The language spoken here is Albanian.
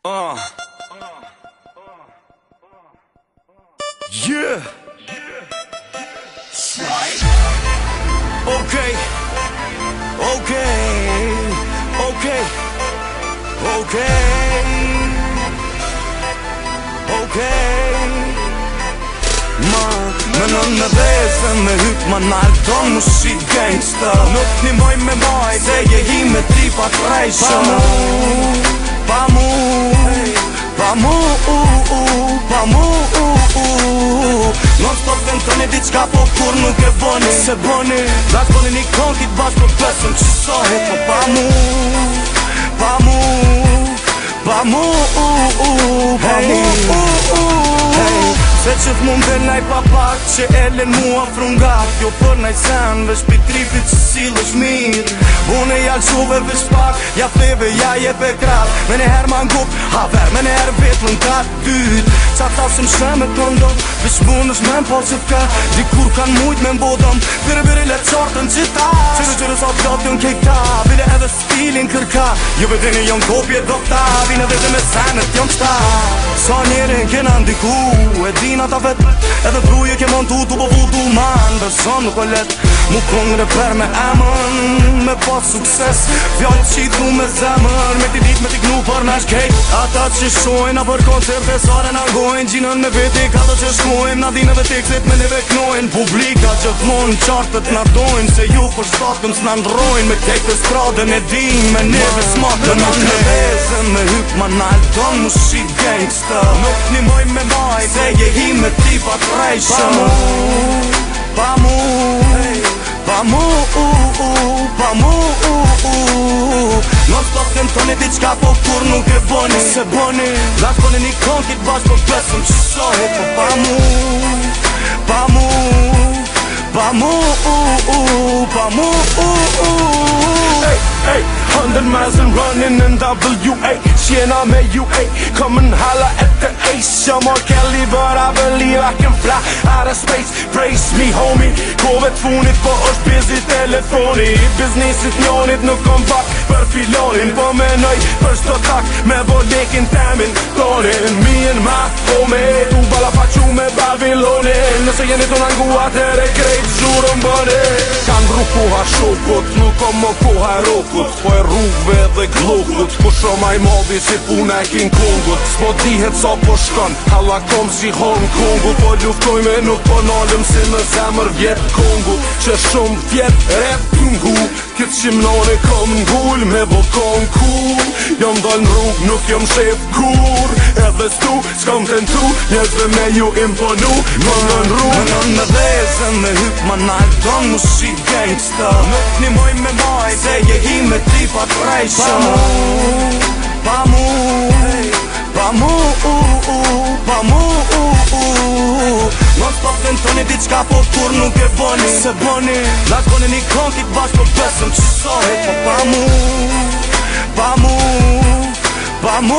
Yeah. Okay. Menon me vese me hyp ma nalë ton mu shi gangsta. Nuk nimoj me maj se je hi me tripa trejshëm. Pa mu non stop ventoni diçka po kur nuk e boni. Se boni Dash boni një konkit bash po pesëm që sohet. Po pa mu Se qëth mund dhe naj papak që elen mua frungat. Jo për naj sen vesh pi tripit që sil është mirë. Une jalquve vesh pak, ja theve, ja jep e krat. Me ne her man gup, haver, me ne her vetën kat dyt. Qa thashëm sheme të ndon, vesh mund është men po që t'ka. Dikur kan mujt me mbodëm, vire le qartën qita. Qërë sa t'gatën kejta, vile edhe stilin kërka. Jo vedeni jon kopje dokta, vine vete me senet jon qta. Sa njerin kena ndiku, e dina ta vet. Edhe truje ke montu tu po futu man. Beson nuk o let, mu kongre per me emën. Me pas sukses, fjallë qitu me zemër. Me ti dit me ti gnu për nash kejt. Ata që shojnë, a për koncerte sare na gojnë. Gjinën me veti, ka të që shkojnë. Na dinëve tekstit me neve knojnë. Publika që t'monë qartët na dojnë. Se ju për shtatëm s'na ndrojnë. Me kejt e stradën e din, me neve smatën. Në në veze me hyp ma nalë ton mu shi gangsta. Nuk nimoj me maj, se je hi me tipa trejshëm. Pa mu non stop tentoni diçka po kur nuk e boni. Se boni Dash boni një konkit bash po pesëm që sohet. Po pa mu Hey, 100 miles and running in WA. Sienna me UA, come and holla at the ace. I'm R. Kelly, but I believe I can fly out of space. Brace me, homie. Kove t'funit, po është busy telefoni. Biznisit njonit nuk kom bak për filonin. Po menoj për shto tak me bolekin temin tonin. Me and my homie, tu bala faqu me Babilonin. Nëse jeni të nangu atere krejt zhurën bëni. Kan rru koha shokut, nuk kom më koha e rokut. Po e rrugve dhe glokut, po shoma i modhi si puna e King Kongut. S'po dihet sa po shkon, halla kom si Hong Kongu. Po luftoj me nuk po nalëm si në zemër vjet Kongu. Që shumë vjet rap t'ngu, këtë shimnone kom n'gull me vokon cool. Jom dal n'rrug, nuk jom shef kur. Edhe stu, s'kom tentu, njerëzve me ju imponu. Më në n'rrug Menon me veze me hyp ma nalë ton mu shi gangsta. Nuk nimoj me maj, se je hi me tipa trejshëm. Pa mu non stop tentoni diçka po kur nuk e boni. Se boni Dash boni një konkit bash po pesëm që sohet. Po pa mu Pa mu